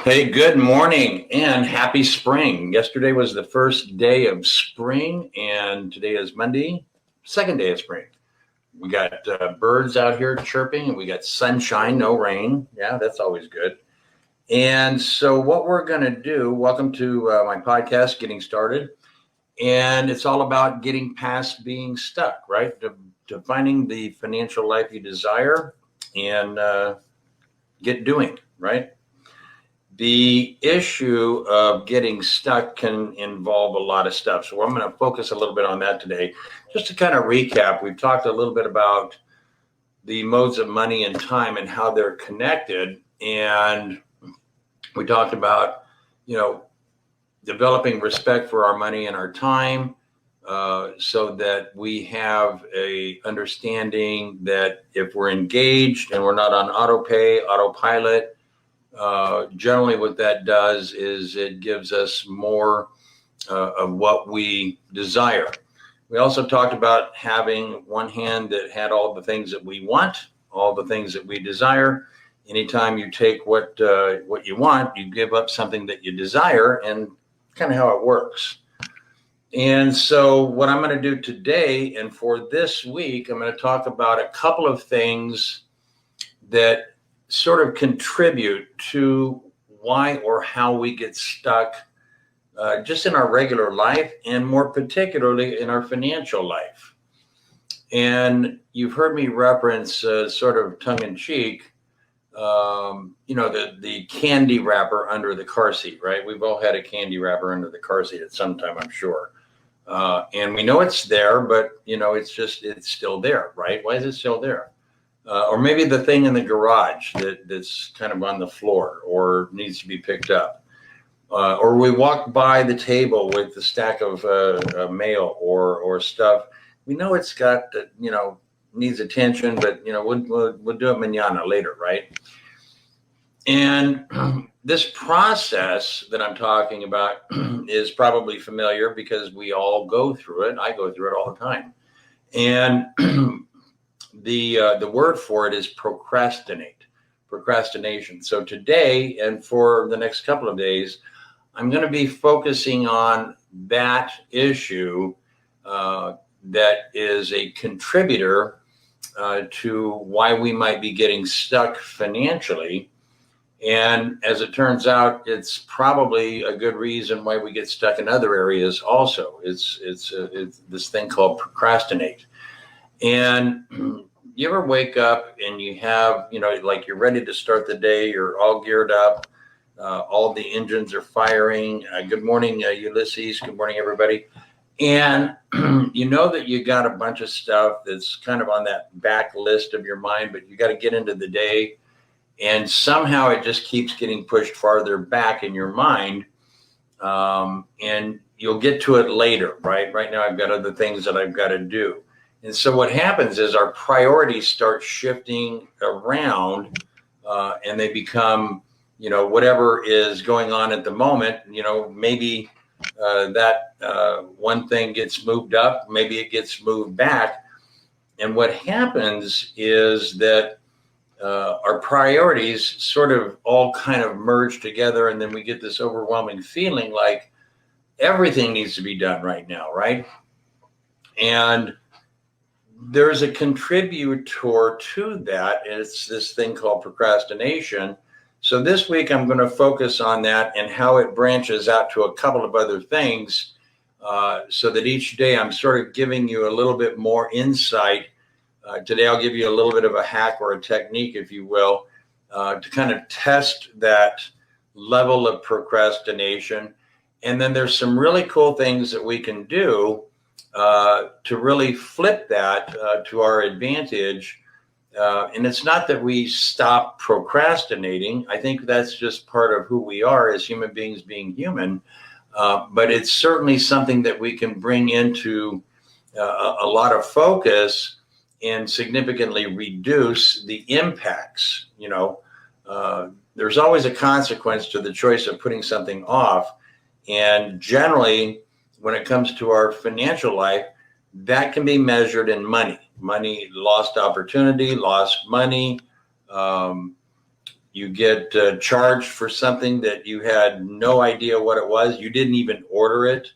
Hey, good morning and happy spring. Yesterday was the first day of spring, and today is Monday, second day of spring. We got birds out here chirping, and we got sunshine, no rain. Yeah, that's always good. And so, what we're going to do, welcome to my podcast, Getting Started. And it's all about getting past being stuck, right? To finding the financial life you desire and get doing, right? The issue of getting stuck can involve a lot of stuff. So I'm going to focus a little bit on that today. Just to kind of recap, we've talked a little bit about the modes of money and time and how they're connected. And we talked about, developing respect for our money and our time, so that we have a understanding that if we're engaged and we're not on autopilot, generally what that does is it gives us more of what we desire. We also talked about having one hand that had all the things that we want, all the things that we desire. Anytime you take what you want, you give up something that you desire, and kind of how it works. And so what I'm going to do today and for this week, I'm going to talk about a couple of things that sort of contribute to why or how we get stuck just in our regular life, and more particularly in our financial life. And you've heard me reference sort of tongue-in-cheek, the candy wrapper under the car seat, right? We've all had a candy wrapper under the car seat at some time, I'm sure. And we know it's there, but, it's still there, right? Why is it still there? Or maybe the thing in the garage that's kind of on the floor or needs to be picked up. Or we walk by the table with the stack of mail or stuff. We know it's got, needs attention, but, we'll do it mañana, later, right? And this process that I'm talking about is probably familiar because we all go through it. I go through it all the time. And the word for it is procrastination. So today and for the next couple of days, I'm going to be focusing on that issue that is a contributor to why we might be getting stuck financially. And as it turns out, it's probably a good reason why we get stuck in other areas also. It's this thing called procrastinate. And you ever wake up and you have, like you're ready to start the day, you're all geared up, all the engines are firing. Good morning, Ulysses. Good morning, everybody. And you know that you got a bunch of stuff that's kind of on that back list of your mind, but you got to get into the day. And somehow it just keeps getting pushed farther back in your mind. And you'll get to it later, right? Right now I've got other things that I've got to do. And so what happens is our priorities start shifting around, and they become, whatever is going on at the moment. Maybe that one thing gets moved up, maybe it gets moved back. And what happens is that our priorities sort of all kind of merge together, and then we get this overwhelming feeling like everything needs to be done right now, right? And there's a contributor to that, and it's this thing called procrastination. So this week I'm going to focus on that and how it branches out to a couple of other things, so that each day I'm sort of giving you a little bit more insight. Today I'll give you a little bit of a hack or a technique, if you will, to kind of test that level of procrastination. And then there's some really cool things that we can do to really flip that to our advantage. And it's not that we stop procrastinating. I think that's just part of who we are as human beings, being human. But it's certainly something that we can bring into a lot of focus and significantly reduce the impacts. There's always a consequence to the choice of putting something off. And generally, when it comes to our financial life, that can be measured in money, lost opportunity, lost money, You get charged for something that you had no idea what it was. You didn't even order it.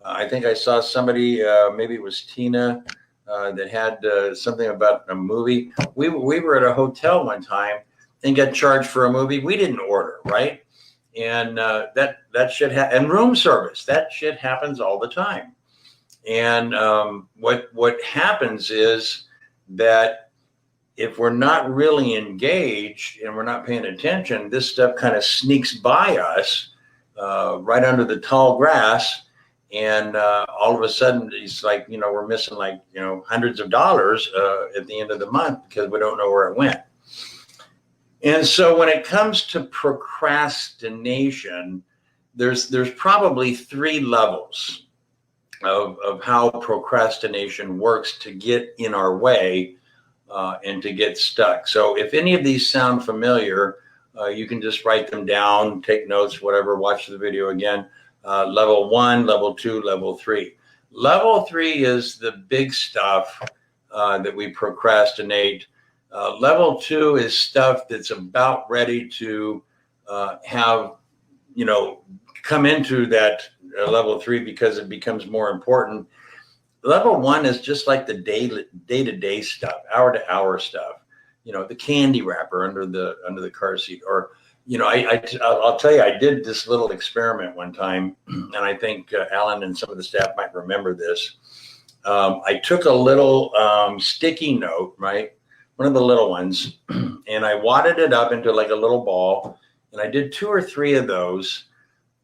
I think I saw somebody, maybe it was Tina, that had something about a movie. We were at a hotel one time and got charged for a movie we didn't order, right? And that shit and room service, that shit happens all the time. And what happens is that if we're not really engaged and we're not paying attention, this stuff kind of sneaks by us right under the tall grass. And all of a sudden, it's like, we're missing like, hundreds of dollars at the end of the month because we don't know where it went. And so when it comes to procrastination, there's probably 3 levels of how procrastination works to get in our way and to get stuck. So if any of these sound familiar, you can just write them down, take notes, whatever, watch the video again. Level 1, level 2, level 3. Level 3 is the big stuff that we procrastinate. Level 2 is stuff that's about ready to have, come into that level 3 because it becomes more important. Level 1 is just like the day-to-day stuff, hour-to-hour stuff. The candy wrapper under the car seat, or I'll tell you, I did this little experiment one time, and I think Alan and some of the staff might remember this. I took a little sticky note, right, one of the little ones, and I wadded it up into like a little ball, and I did 2 or 3 of those,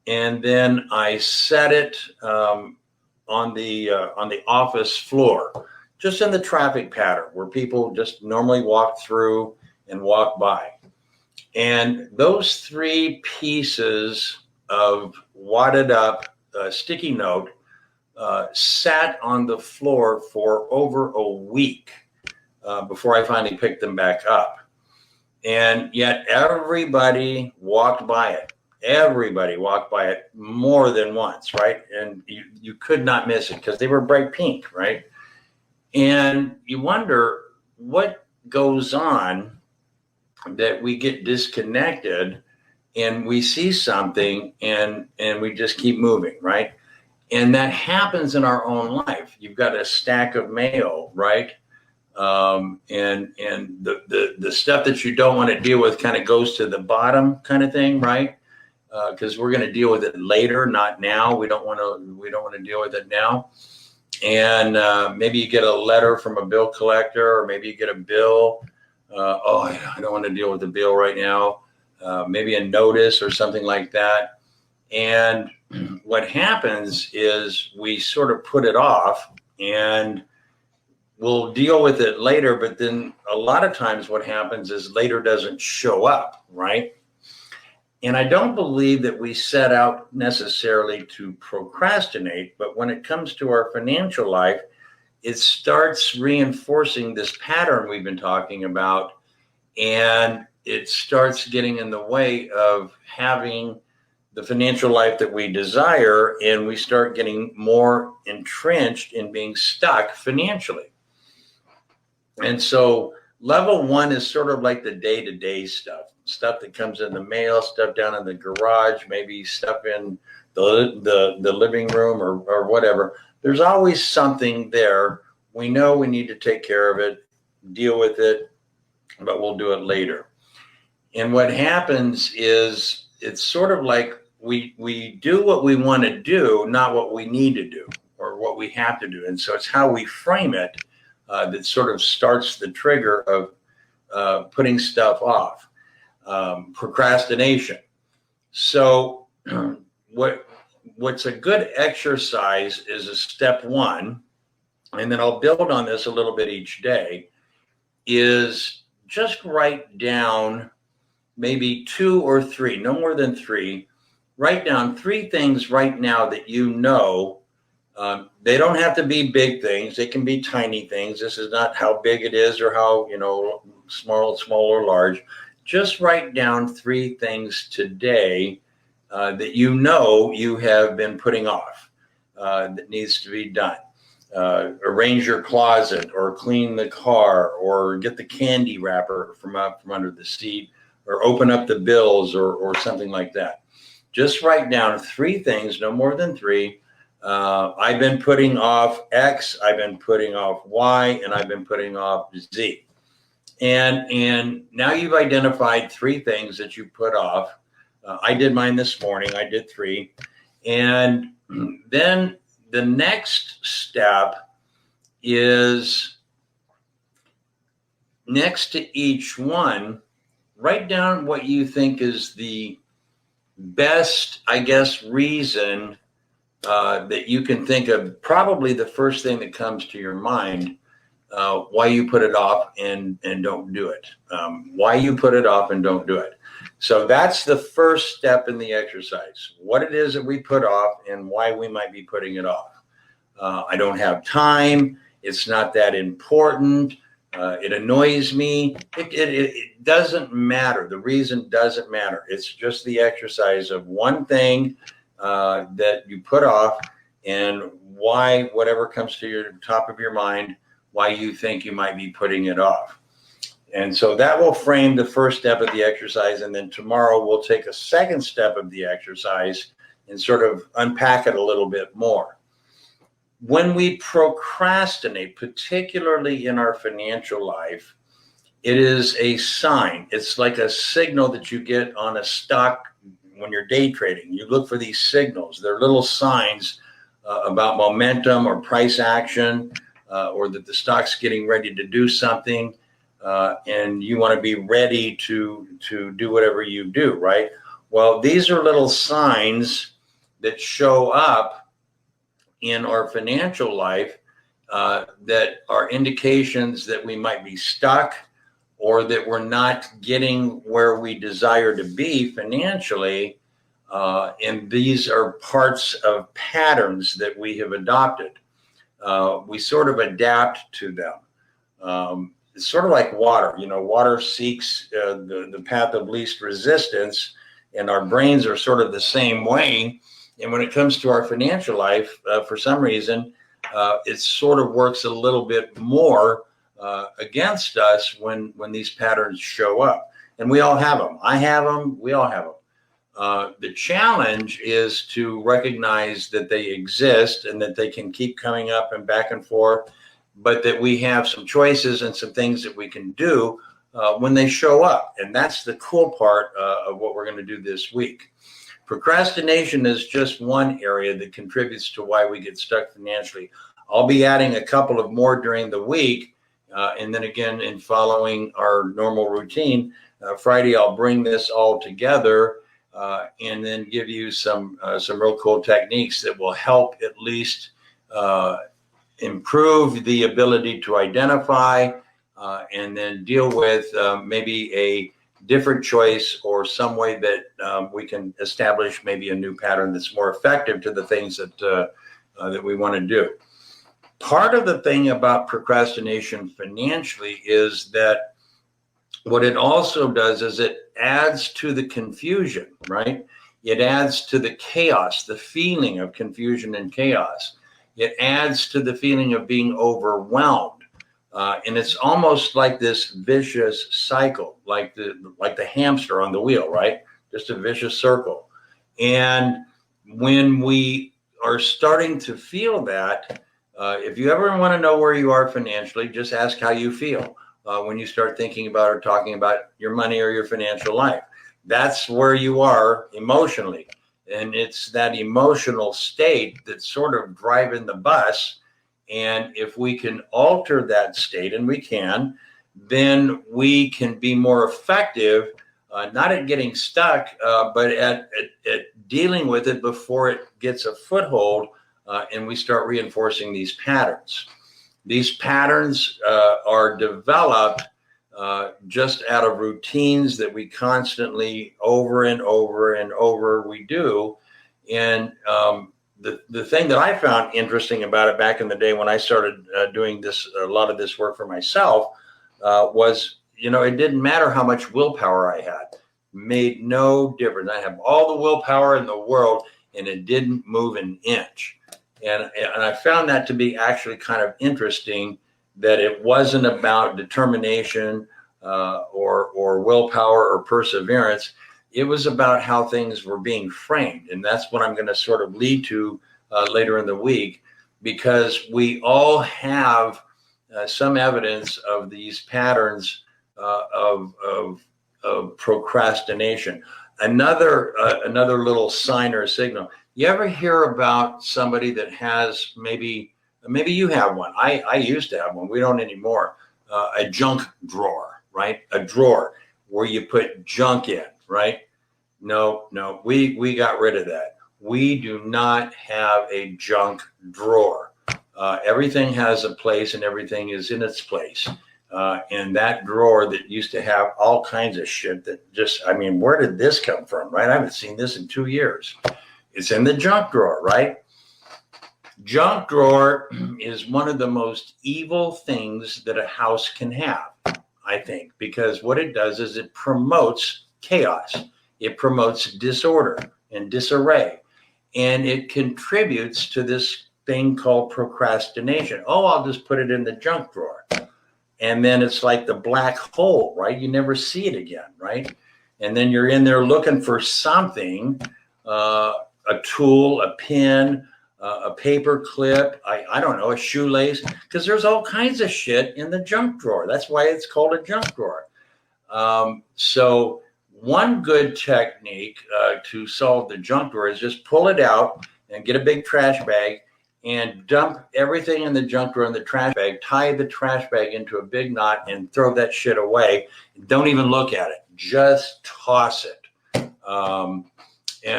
and then I set it on the office floor, just in the traffic pattern where people just normally walk through and walk by. And those 3 pieces of wadded up sticky note sat on the floor for over a week before I finally picked them back up. And yet everybody walked by it. Everybody walked by it more than once, right? And you could not miss it because they were bright pink, right? And you wonder what goes on that we get disconnected and we see something and we just keep moving, right? And that happens in our own life. You've got a stack of mail, right? And the stuff that you don't want to deal with kind of goes to the bottom kind of thing, right? Because we're going to deal with it later, not now. We don't want to deal with it now. And maybe you get a letter from a bill collector, or maybe you get a bill. I don't want to deal with the bill right now. Maybe a notice or something like that. And what happens is we sort of put it off and we'll deal with it later. But then a lot of times what happens is later doesn't show up, right? And I don't believe that we set out necessarily to procrastinate, but when it comes to our financial life, it starts reinforcing this pattern we've been talking about, and it starts getting in the way of having the financial life that we desire, and we start getting more entrenched in being stuck financially. And so level 1 is sort of like the day-to-day stuff that comes in the mail, stuff down in the garage, maybe stuff in the living room or whatever. There's always something there. We know we need to take care of it, deal with it, but we'll do it later. And what happens is it's sort of like we do what we want to do, not what we need to do or what we have to do. And so it's how we frame it that sort of starts the trigger of putting stuff off. Procrastination. So what's a good exercise is a step 1, and then I'll build on this a little bit each day, is just write down maybe 2 or 3, no more than 3. Write down 3 things right now that you know. They don't have to be big things. They can be tiny things. This is not how big it is or how, small or large. Just write down 3 things today that you have been putting off that needs to be done. Arrange your closet, or clean the car, or get the candy wrapper from under the seat, or open up the bills or something like that. Just write down 3 things, no more than 3. I've been putting off X, I've been putting off Y, and I've been putting off Z. And now you've identified 3 things that you put off. I did mine this morning. I did 3. And then the next step is, next to each one, write down what you think is the best, I guess, reason that you can think of, probably the first thing that comes to your mind, why you put it off and don't do it. Why you put it off and don't do it. So that's the first step in the exercise. What it is that we put off and why we might be putting it off. I don't have time. It's not that important. It annoys me. It doesn't matter. The reason doesn't matter. It's just the exercise of one thing that you put off, and why, whatever comes to your top of your mind, why you think you might be putting it off. And so that will frame the first step of the exercise. And then tomorrow we'll take a second step of the exercise and sort of unpack it a little bit more. When we procrastinate, particularly in our financial life, it is a sign. It's like a signal that you get on a stock when you're day trading. You look for these signals. They're little signs about momentum or price action, or that the stock's getting ready to do something. And you want to be ready to do whatever you do, right? Well, these are little signs that show up in our financial life that are indications that we might be stuck, or that we're not getting where we desire to be financially. And these are parts of patterns that we have adopted. We sort of adapt to them. It's sort of like water. You know, water seeks the path of least resistance, and our brains are sort of the same way. And when it comes to our financial life, for some reason, it sort of works a little bit more against us when these patterns show up. And we all have them. I have them. We all have them. The challenge is to recognize that they exist and that they can keep coming up and back and forth, but that we have some choices and some things that we can do when they show up. And that's the cool part of what we're going to do this week. Procrastination is just one area that contributes to why we get stuck financially. I'll be adding a couple of more during the week. And then again, in following our normal routine, Friday, I'll bring this all together and then give you some real cool techniques that will help at least improve the ability to identify and then deal with maybe a different choice or some way that we can establish maybe a new pattern that's more effective to the things that we want to do. Part of the thing about procrastination financially is that what it also does is it adds to the confusion, right? It adds to the chaos, the feeling of confusion and chaos. It adds to the feeling of being overwhelmed. And it's almost like this vicious cycle, like the hamster on the wheel, right? Just a vicious circle. And when we are starting to feel that, if you ever want to know where you are financially, just ask how you feel when you start thinking about or talking about your money or your financial life. That's where you are emotionally. And it's that emotional state that's sort of driving the bus. And if we can alter that state, and we can, then we can be more effective, not at getting stuck, but at dealing with it before it gets a foothold, and we start reinforcing these patterns. These patterns are developed just out of routines that we constantly over and over and over we do. And the thing that I found interesting about it back in the day when I started doing a lot of this work for myself was, you know, it didn't matter how much willpower I had. Made no difference. I have all the willpower in the world, and it didn't move an inch. And I found that to be actually kind of interesting, that it wasn't about determination or willpower or perseverance. It was about how things were being framed. And that's what I'm going to sort of lead to later in the week, because we all have some evidence of these patterns of procrastination. Another little sign or signal. You ever hear about somebody that has maybe you have one? I used to have one. We don't anymore. A junk drawer, right? A drawer where you put junk in, right? No, we got rid of that. We do not have a junk drawer. Everything has a place and everything is in its place. And that drawer that used to have all kinds of shit that just, I mean, where did this come from, right? I haven't seen this in 2 years. It's in the junk drawer, right? Junk drawer is one of the most evil things that a house can have, I think, because what it does is it promotes chaos. It promotes disorder and disarray, and it contributes to this thing called procrastination. Oh, I'll just put it in the junk drawer. And then it's like the black hole, right? You never see it again, right? And then you're in there looking for something, a tool, a pen, a paper clip, I don't know, a shoelace, because there's all kinds of shit in the junk drawer. That's why it's called a junk drawer. So one good technique to solve the junk drawer is just pull it out and get a big trash bag and dump everything in the junk drawer in the trash bag, tie the trash bag into a big knot and throw that shit away. Don't even look at it. Just toss it.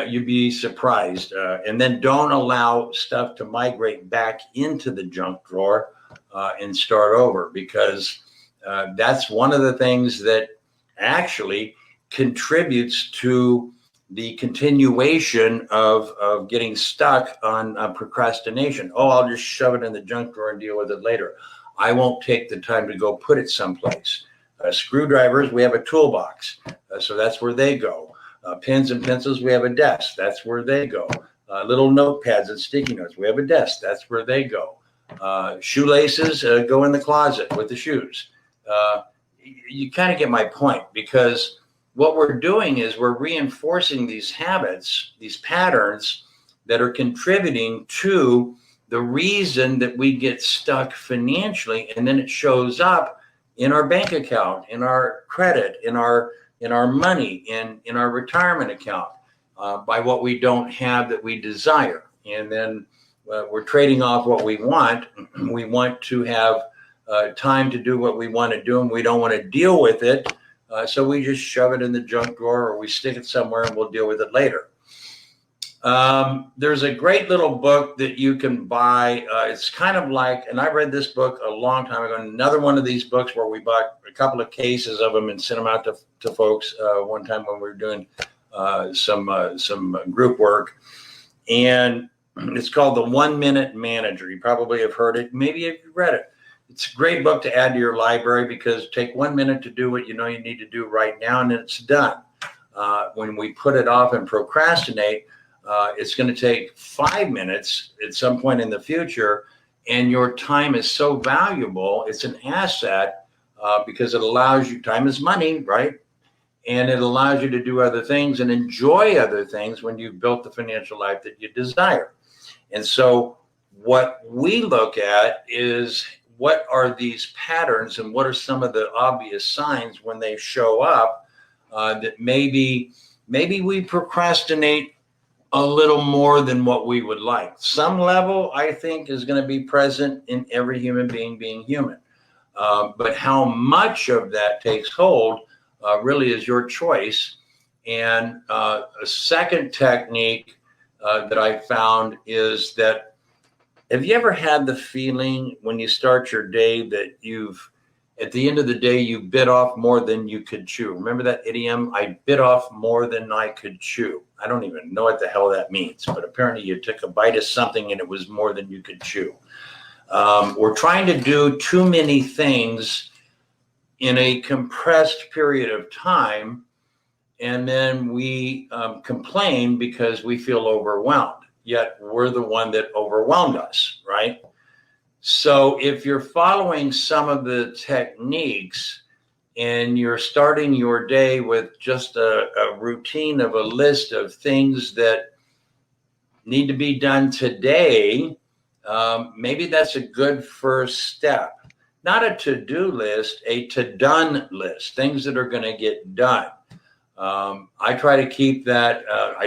You'd be surprised. And then don't allow stuff to migrate back into the junk drawer and start over, because that's one of the things that actually contributes to the continuation of getting stuck on procrastination. Oh, I'll just shove it in the junk drawer and deal with it later. I won't take the time to go put it someplace. Screwdrivers, we have a toolbox, so that's where they go. Pens and pencils, we have a desk. That's where they go. Little notepads and sticky notes, we have a desk. That's where they go. Shoelaces go in the closet with the shoes. You kind of get my point, because what we're doing is we're reinforcing these habits, these patterns that are contributing to the reason that we get stuck financially, and then it shows up in our bank account, in our credit, in our money, in our retirement account, by what we don't have that we desire. And then we're trading off what we want. We want to have time to do what we want to do, and we don't want to deal with it. So we just shove it in the junk drawer, or we stick it somewhere and we'll deal with it later. There's a great little book that you can buy. It's kind of like, and I read this book a long time ago, another one of these books where we bought a couple of cases of them and sent them out to folks one time when we were doing some group work. And it's called The 1 Minute Manager. You probably have heard it. Maybe you've read it. It's a great book to add to your library, because take 1 minute to do what you know you need to do right now, and then it's done. When we put it off and procrastinate, it's going to take 5 minutes at some point in the future, and your time is so valuable. It's an asset because it allows you, time is money, right? And it allows you to do other things and enjoy other things when you've built the financial life that you desire. And so what we look at is, what are these patterns and what are some of the obvious signs when they show up that maybe we procrastinate a little more than what we would like. Some level, I think, is going to be present in every human being being human. But how much of that takes hold really is your choice. And a second technique that I found is that, have you ever had the feeling when you start your day that at the end of the day, you bit off more than you could chew? Remember that idiom? I bit off more than I could chew. I don't even know what the hell that means, but apparently you took a bite of something and it was more than you could chew. We're trying to do too many things in a compressed period of time, and then we complain because we feel overwhelmed. Yet we're the one that overwhelmed us, right? So if you're following some of the techniques and you're starting your day with just a routine of a list of things that need to be done today, maybe that's a good first step. Not a to-do list, a to-done list, things that are going to get done. I try to keep that, I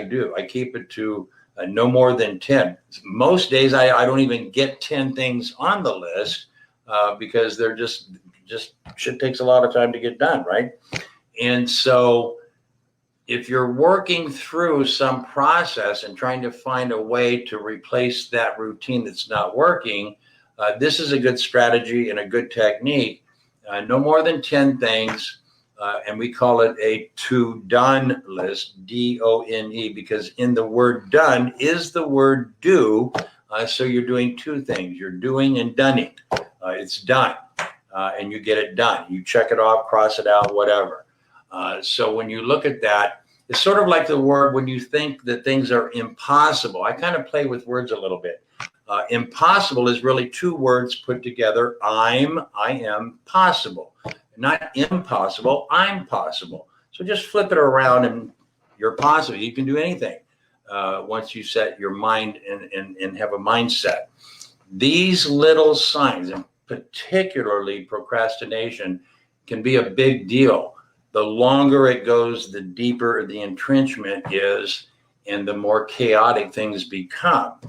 do. I keep it to no more than 10. Most days I don't even get 10 things on the list because they're just shit takes a lot of time to get done, right? And so if you're working through some process and trying to find a way to replace that routine that's not working, this is a good strategy and a good technique. No more than 10 things, and we call it a to-done list, D-O-N-E, because in the word done is the word do, so you're doing two things. You're doing and dunning. It's done, and you get it done. You check it off, cross it out, whatever. So when you look at that, it's sort of like the word when you think that things are impossible. I kind of play with words a little bit. Impossible is really two words put together. I am possible. Not impossible, I'm possible. So just flip it around and you're possible. You can do anything once you set your mind and have a mindset. These little signs, and particularly procrastination, can be a big deal. The longer it goes, the deeper the entrenchment is, and the more chaotic things become.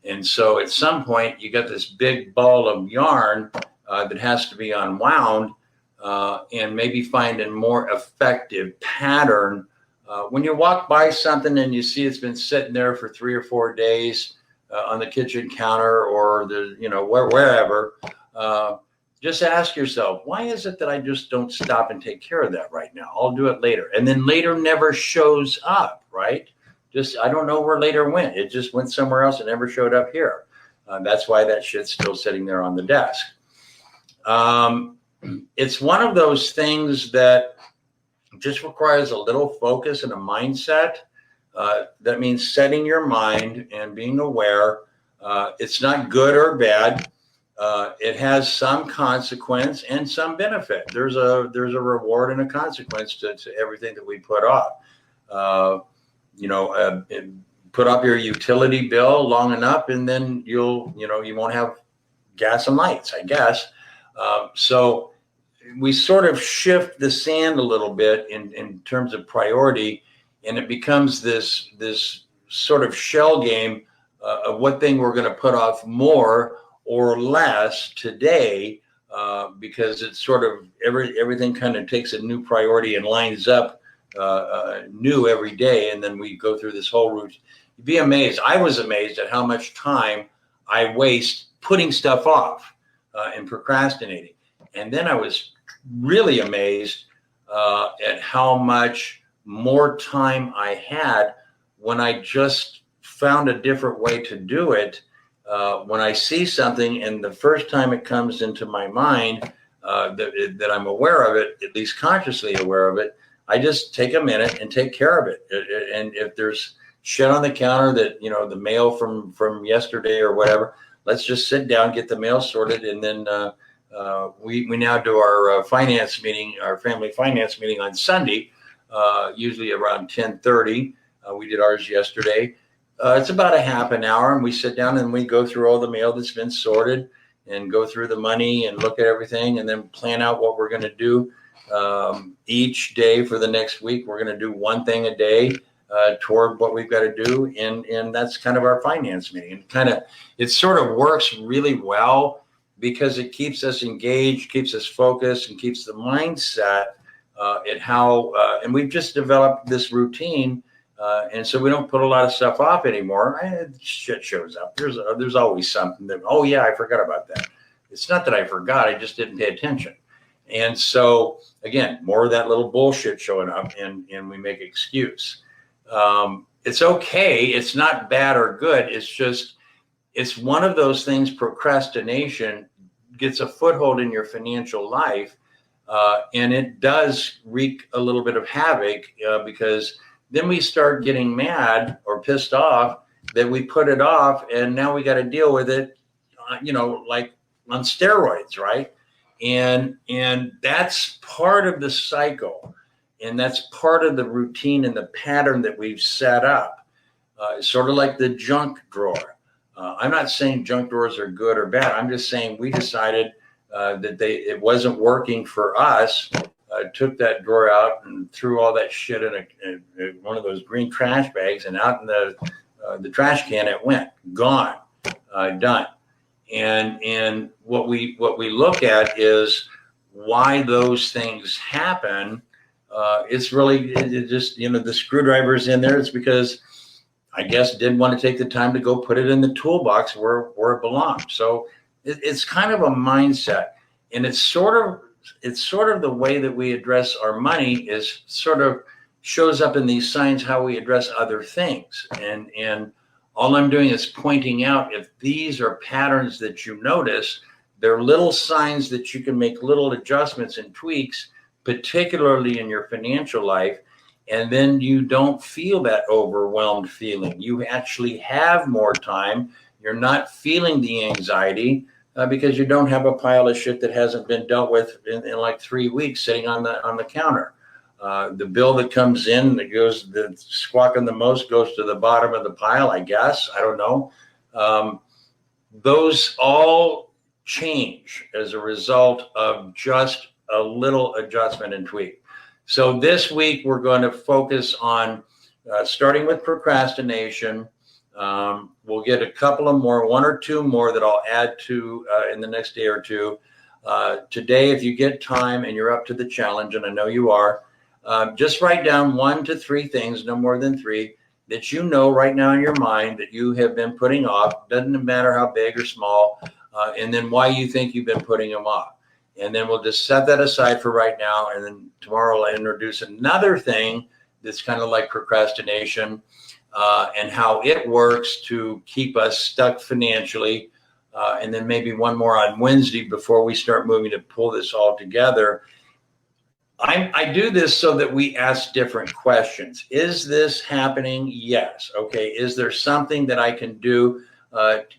And so at some point, you got this big ball of yarn that has to be unwound and maybe find a more effective pattern. When you walk by something and you see it's been sitting there for 3 or 4 days on the kitchen counter or wherever, just ask yourself, why is it that I just don't stop and take care of that right now? I'll do it later. And then later never shows up, right? I don't know where later went. It just went somewhere else and never showed up here. That's why that shit's still sitting there on the desk. It's one of those things that just requires a little focus and a mindset. That means setting your mind and being aware. It's not good or bad. It has some consequence and some benefit. There's a reward and a consequence to everything that we put off. Put up your utility bill long enough, and then you won't have gas and lights, I guess. So we sort of shift the sand a little bit in terms of priority, and it becomes this sort of shell game of what thing we're going to put off more or less today, because it's sort of everything kind of takes a new priority and lines up new every day, and then we go through this whole route. You'd be amazed. I was amazed at how much time I waste putting stuff off and procrastinating. And then I was really amazed at how much more time I had when I just found a different way to do it. When I see something and the first time it comes into my mind that I'm aware of it, at least consciously aware of it, I just take a minute and take care of it. And if there's shit on the counter that, the mail from yesterday or whatever, let's just sit down, get the mail sorted. And then we now do our finance meeting, our family finance meeting on Sunday, usually around 10:30. We did ours yesterday. It's about a half an hour, and we sit down and we go through all the mail that's been sorted and go through the money and look at everything and then plan out what we're going to do. Each day for the next week, we're going to do one thing a day toward what we've got to do, and that's kind of our finance meeting. And it sort of works really well because it keeps us engaged, keeps us focused, and keeps the mindset at how. And we've just developed this routine, and so we don't put a lot of stuff off anymore. Shit shows up. There's always something that, oh yeah, I forgot about that. It's not that I forgot; I just didn't pay attention. And so, again, more of that little bullshit showing up, and we make excuse. It's okay. It's not bad or good. It's one of those things. Procrastination gets a foothold in your financial life, and it does wreak a little bit of havoc because then we start getting mad or pissed off that we put it off, and now we got to deal with it, like on steroids, right? And that's part of the cycle. And that's part of the routine and the pattern that we've set up. Sort of like the junk drawer. I'm not saying junk drawers are good or bad. I'm just saying we decided that it wasn't working for us. Took that drawer out and threw all that shit in one of those green trash bags, and out in the trash can it went, gone, done. And what we look at is why those things happen. It's really just, the screwdriver's in there. It's because I guess didn't want to take the time to go put it in the toolbox where it belongs. So it's kind of a mindset, and it's sort of the way that we address our money is sort of shows up in these signs how we address other things. And all I'm doing is pointing out if these are patterns that you notice, they're little signs that you can make little adjustments and tweaks, particularly in your financial life. And then you don't feel that overwhelmed feeling. You actually have more time. You're not feeling the anxiety because you don't have a pile of shit that hasn't been dealt with in like 3 weeks sitting on the counter. The bill that comes in that goes, the squawking the most goes to the bottom of the pile, I guess. I don't know. Those all change as a result of just a little adjustment and tweak. So this week we're going to focus on starting with procrastination. We'll get a couple of more, one or two more that I'll add to in the next day or two. Today, if you get time and you're up to the challenge, and I know you are, just write down 1 to 3 things, no more than 3, that you know right now in your mind that you have been putting off. Doesn't matter how big or small, and then why you think you've been putting them off. And then we'll just set that aside for right now. And then tomorrow I'll introduce another thing that's kind of like procrastination and how it works to keep us stuck financially. And then maybe one more on Wednesday before we start moving to pull this all together. I do this so that we ask different questions. Is this happening? Yes. Okay. Is there something that I can do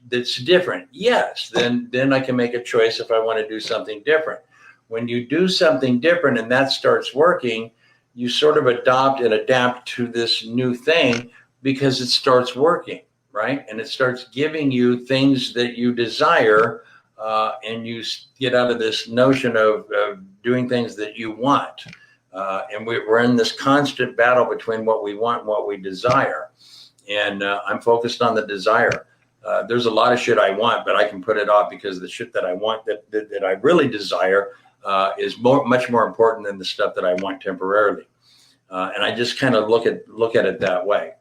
that's different? Yes. Then I can make a choice if I want to do something different. When you do something different and that starts working, you sort of adopt and adapt to this new thing because it starts working, right? And it starts giving you things that you desire, and you get out of this notion of doing things that you want. And we're in this constant battle between what we want and what we desire. And I'm focused on the desire. There's a lot of shit I want, but I can put it off because the shit that I want that I really desire is much more important than the stuff that I want temporarily. And I just kind of look at it that way.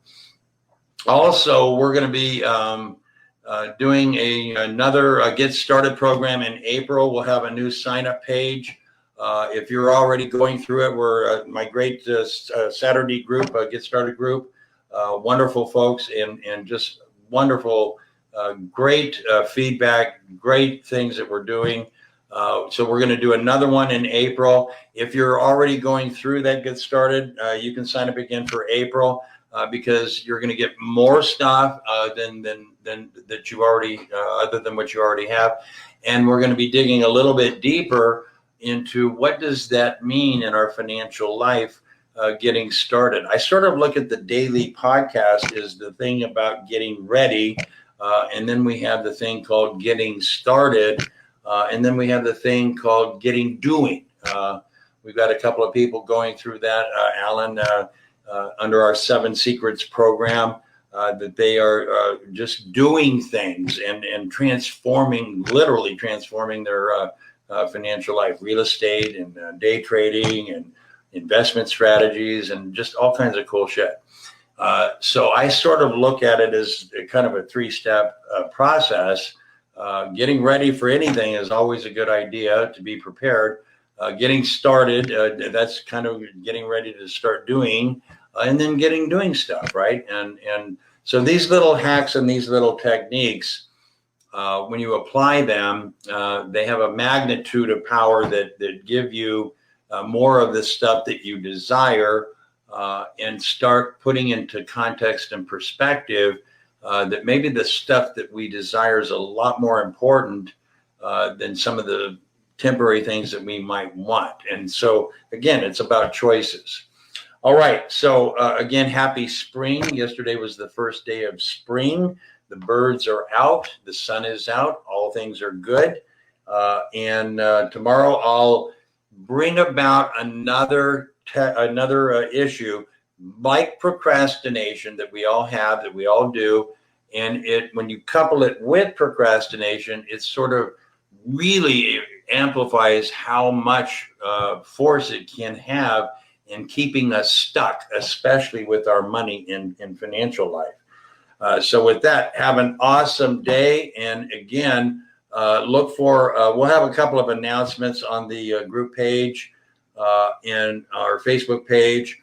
Also, we're going to be doing another Get Started program in April. We'll have a new sign-up page. If you're already going through it, we're my great Saturday group, Get Started group. Wonderful folks and just wonderful, great feedback, great things that we're doing. So we're going to do another one in April. If you're already going through that Get Started, you can sign up again for April because you're going to get more stuff than that you already, other than what you already have. And we're going to be digging a little bit deeper into what does that mean in our financial life, getting started. I sort of look at the daily podcast as the thing about getting ready. And then we have the thing called getting started. And then we have the thing called getting doing. We've got a couple of people going through that, Alan, under our 7 Secrets program, that they are just doing things and transforming, literally transforming their financial life, real estate and day trading and investment strategies and just all kinds of cool shit. So I sort of look at it as a kind of a 3-step process. Getting ready for anything is always a good idea to be prepared. Getting started, that's kind of getting ready to start doing, and then doing stuff, right? And so these little hacks and these little techniques, when you apply them, they have a magnitude of power that give you more of the stuff that you desire, and start putting into context and perspective that maybe the stuff that we desire is a lot more important than some of the temporary things that we might want. And so, again, it's about choices. All right. So, again, happy spring. Yesterday was the first day of spring. The birds are out. The sun is out. All things are good. And tomorrow I'll bring about another issue like procrastination that we all have, that we all do. And when you couple it with procrastination, it sort of really amplifies how much force it can have in keeping us stuck, especially with our money in financial life. So with that, have an awesome day. And again, look for, we'll have a couple of announcements on the group page and our Facebook page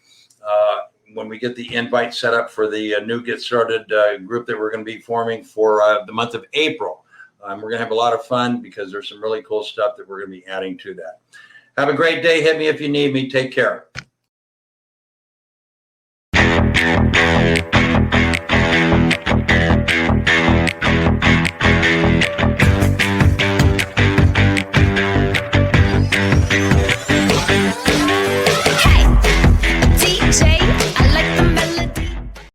when we get the invite set up for the new Get Started group that we're going to be forming for the month of April. We're going to have a lot of fun because there's some really cool stuff that we're going to be adding to that. Have a great day. Hit me if you need me. Take care.